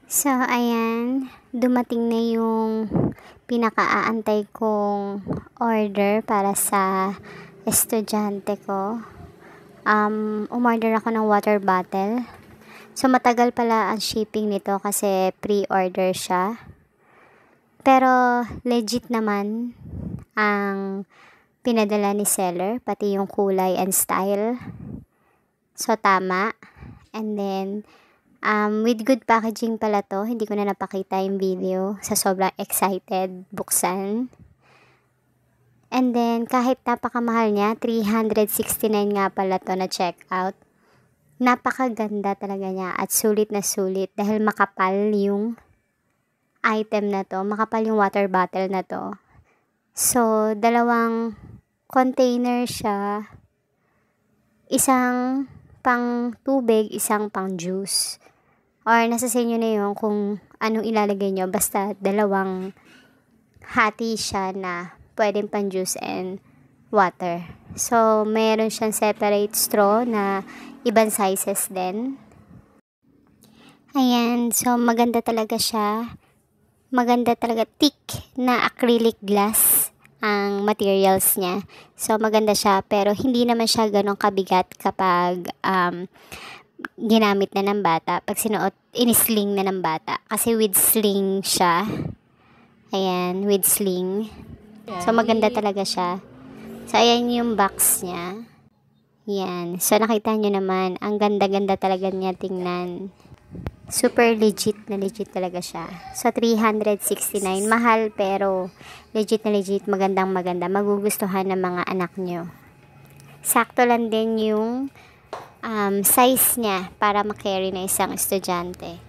So, ayan, dumating na yung pinaka-aantay kong order para sa estudyante ko. Umorder ako ng water bottle. So, matagal pala ang shipping nito kasi pre-order siya. Pero, legit naman ang pinadala ni seller, pati yung kulay and style. So, tama. And then, with good packaging pala to. Hindi ko na napakita yung video sa sobrang excited buksan. And then, kahit napakamahal niya, 369 nga pala to na checkout. Napakaganda talaga niya at sulit na sulit dahil makapal yung item na to. Makapal yung water bottle na to. So, dalawang container siya. Isang pang tubig, isang pang juice. Or nasa sa inyo na yun kung anong ilalagay nyo. Basta dalawang hati siya na pwedeng pang juice and water. So, meron siyang separate straw na ibang sizes din. Ayan. So, maganda talaga siya. Maganda talaga. Thick na acrylic glass ang materials niya. So, maganda siya. Pero, hindi naman siya ganun kabigat kapag ginamit na ng bata. Pag sinuot, inisling na ng bata. Kasi with sling siya. Ayan, with sling. So, maganda talaga siya. So, ayan yung box niya. Ayan. So, nakita nyo naman, ang ganda-ganda talaga niya tingnan. Super legit na legit talaga siya. So, 369. Mahal, pero legit na legit. Magandang maganda. Magugustuhan ng mga anak nyo. Sakto lang din yung size niya para makarry na isang estudyante.